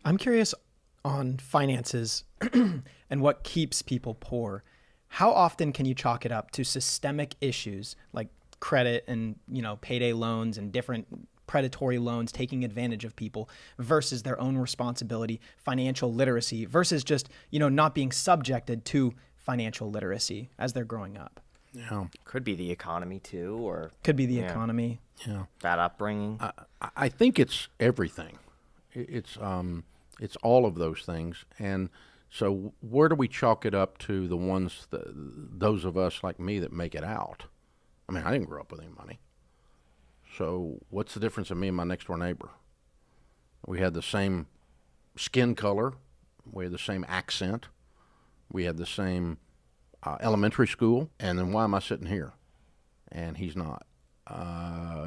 I'm curious on finances and what keeps people poor. How often can you chalk it up to systemic issues like credit and, payday loans and different predatory loans taking advantage of people versus their own responsibility, financial literacy versus just, not being subjected to financial literacy as they're growing up? Yeah. Could be the economy too, or Could be the Yeah. economy. Yeah. bad upbringing. I think it's everything. It's all of those things. And so where do we chalk it up to the ones those of us like me that make it out? I mean, I didn't grow up with any money. So what's the difference in me and my next door neighbor? We had the same skin color. We had the same accent. We had the same elementary school. And then why am I sitting here? And he's not,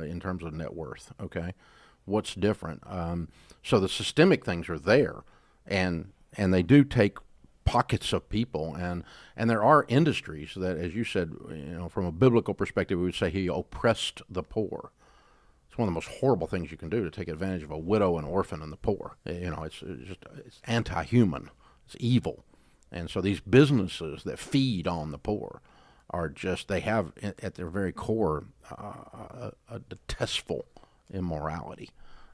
in terms of net worth, okay? What's different? So the systemic things are there, and they do take pockets of people, and there are industries that, as you said, from a biblical perspective, we would say he oppressed the poor. It's one of the most horrible things you can do, to take advantage of a widow and orphan and the poor. It's anti-human. It's evil. And so these businesses that feed on the poor are just, they have at their very core a detestful immorality.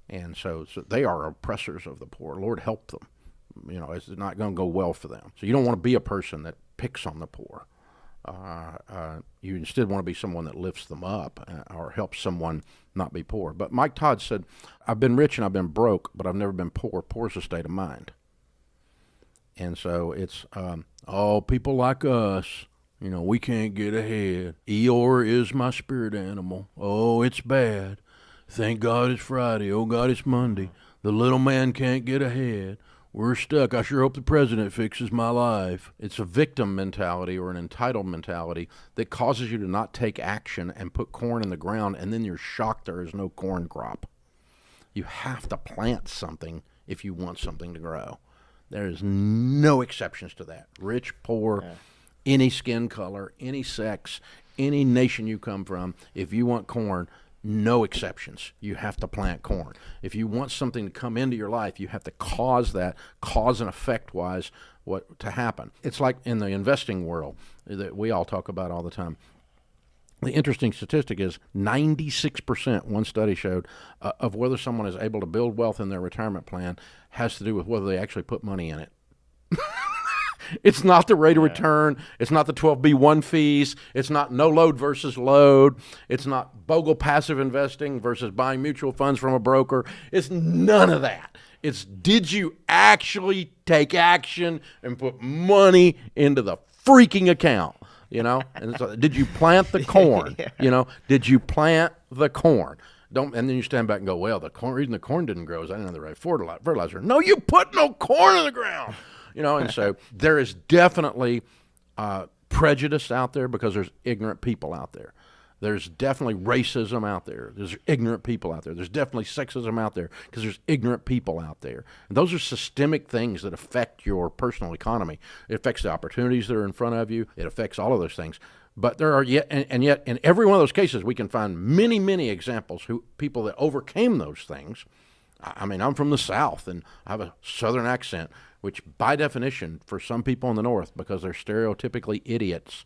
And so they are oppressors of the poor. Lord help them. It's not going to go well for them. So you don't want to be a person that picks on the poor. You instead want to be someone that lifts them up or helps someone not be poor. But Mike Todd said, I've been rich and I've been broke, but I've never been poor. Poor is a state of mind. And so it's, people like us, we can't get ahead. Eeyore is my spirit animal. Oh, it's bad. Thank God it's Friday. Oh, God, it's Monday. The little man can't get ahead. We're stuck. I sure hope the president fixes my life. It's a victim mentality or an entitled mentality that causes you to not take action and put corn in the ground, and then you're shocked there is no corn crop. You have to plant something if you want something to grow. There is no exceptions to that. Rich, poor, any skin color, any sex, any nation you come from. If you want corn, no exceptions. You have to plant corn. If you want something to come into your life, you have to cause that, cause and effect wise, what to happen. It's like in the investing world that we all talk about all the time. The interesting statistic is 96%, one study showed, of whether someone is able to build wealth in their retirement plan has to do with whether they actually put money in it. It's not the rate of return. It's not the 12B1 fees. It's not no load versus load. It's not bogle passive investing versus buying mutual funds from a broker. It's none of that. It's, did you actually take action and put money into the freaking account? And so, did you plant the corn? Did you plant the corn? And then you stand back and go, well, the reason the corn didn't grow is I didn't have the right fertilizer. No, you put no corn in the ground. And so there is definitely prejudice out there because there's ignorant people out there. There's definitely racism out there. There's ignorant people out there. There's definitely sexism out there because there's ignorant people out there. And those are systemic things that affect your personal economy. It affects the opportunities that are in front of you. It affects all of those things. But there are yet in every one of those cases, we can find many, many examples people that overcame those things. I mean, I'm from the South, and I have a Southern accent, which by definition, for some people in the North, because they're stereotypically idiots,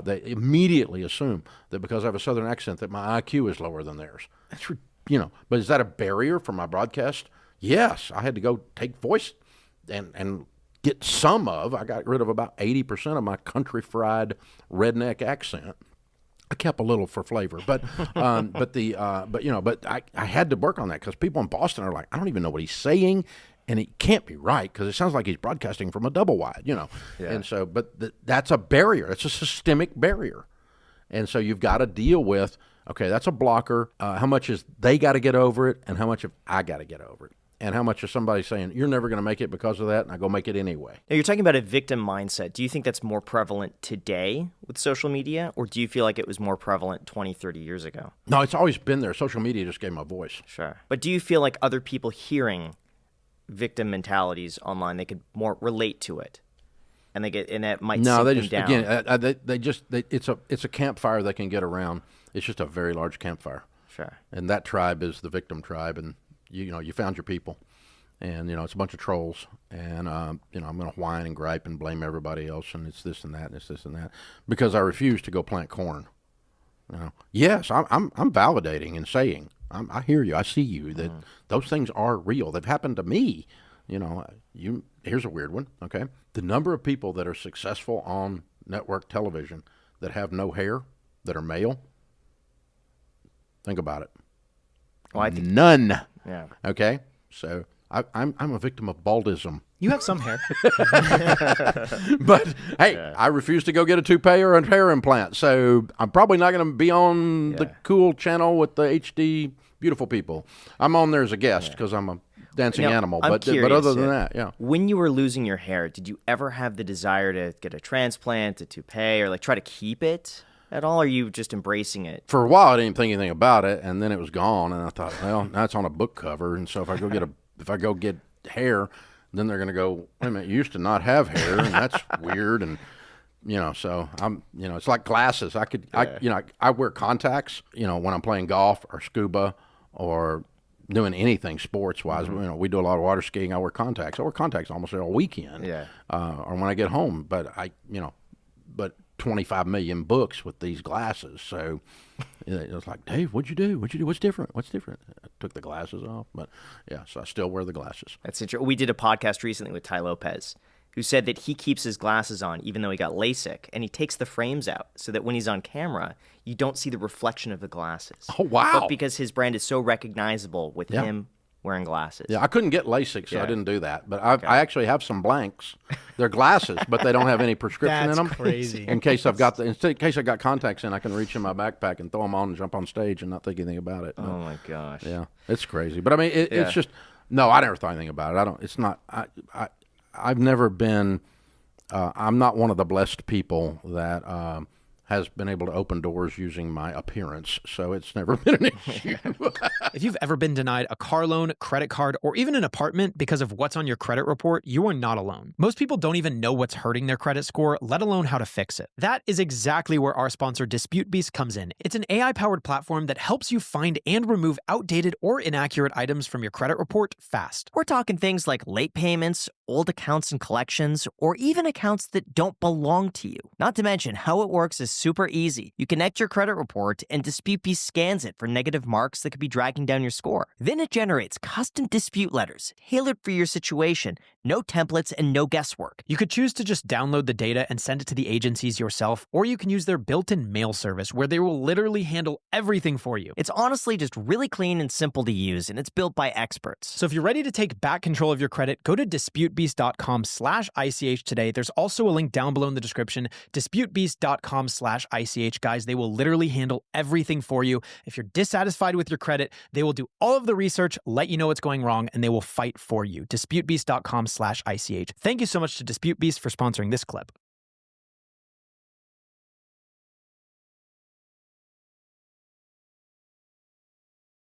they immediately assume that because I have a Southern accent that my IQ is lower than theirs. That's, but is that a barrier for my broadcast? Yes, I had to go take voice and get I got rid of about 80% of my country fried redneck accent. I kept a little for flavor, but I had to work on that because people in Boston are like, I don't even know what he's saying, and it can't be right because it sounds like he's broadcasting from a double wide, Yeah. And so, but that's a barrier. It's a systemic barrier, and so you've got to deal with. Okay, that's a blocker. How much is they got to get over it, and how much have I got to get over it? And how much is somebody saying, you're never going to make it because of that, and I go make it anyway? Now, you're talking about a victim mindset. Do you think that's more prevalent today with social media, or do you feel like it was more prevalent 20, 30 years ago? No, it's always been there. Social media just gave them a voice. Sure. But do you feel like other people hearing victim mentalities online, they could more relate to it? And that might sink them down? Again, it's a campfire they can get around. It's just a very large campfire. Sure. And that tribe is the victim tribe, and you found your people, and it's a bunch of trolls, and I'm going to whine and gripe and blame everybody else, and it's this and that, and it's this and that, because I refuse to go plant corn. Yes, I'm validating and saying, I hear you, I see you, that those things are real. They've happened to me. Here's a weird one. Okay, the number of people that are successful on network television that have no hair, that are male. Think about it. Well, I think none. Yeah. Okay, so I'm a victim of baldism. You have some hair. But hey, I refuse to go get a toupee or a hair implant, so I'm probably not going to be on the cool channel with the HD beautiful people. I'm on there as a guest because I'm a dancing animal. I'm But curious, other than that, when you were losing your hair, did you ever have the desire to get a transplant, a toupee, or like try to keep it at all? Or are you just embracing it? For a while, I didn't think anything about it, and then it was gone, and I thought, well, that's on a book cover, and so if I go get hair, then they're going to go, wait a minute, you used to not have hair, and that's weird, and so I'm, it's like glasses. I wear contacts, when I'm playing golf or scuba or doing anything sports wise. We do a lot of water skiing. I wear contacts. I wear contacts almost all weekend. Or when I get home. But but 25 million books with these glasses. So it was like, Dave, what'd you do? What's different? I took the glasses off. But so I still wear the glasses. That's interesting. We did a podcast recently with Ty Lopez, who said that he keeps his glasses on even though he got LASIK, and he takes the frames out so that when he's on camera, you don't see the reflection of the glasses. Oh, wow. But because his brand is so recognizable with him wearing glasses. Yeah, I couldn't get LASIK, so I didn't do that. But I actually have some blanks. They're glasses, but they don't have any prescription in them. That's crazy. In case I've got contacts in, I can reach in my backpack and throw them on and jump on stage and not think anything about it. Oh my gosh. Yeah, it's crazy. But I mean, it's just I never thought anything about it. I don't. It's not. I've never been. I'm not one of the blessed people that has been able to open doors using my appearance, so it's never been an issue. If you've ever been denied a car loan, credit card, or even an apartment because of what's on your credit report, you are not alone. Most people don't even know what's hurting their credit score, let alone how to fix it. That is exactly where our sponsor Dispute Beast comes in. It's an AI-powered platform that helps you find and remove outdated or inaccurate items from your credit report fast. We're talking things like late payments, old accounts and collections, or even accounts that don't belong to you. Not to mention, how it works is super easy. You connect your credit report and Dispute Beast scans it for negative marks that could be dragging down your score. Then it generates custom dispute letters tailored for your situation, no templates and no guesswork. You could choose to just download the data and send it to the agencies yourself, or you can use their built-in mail service where they will literally handle everything for you. It's honestly just really clean and simple to use, and it's built by experts. So if you're ready to take back control of your credit, go to disputebeast.com/ICH today. There's also a link down below in the description, disputebeast.com/ICH. Guys, they will literally handle everything for you. If you're dissatisfied with your credit, they will do all of the research, let you know what's going wrong, and they will fight for you. disputebeast.com/ICH. Thank you so much to Dispute Beast for sponsoring this clip.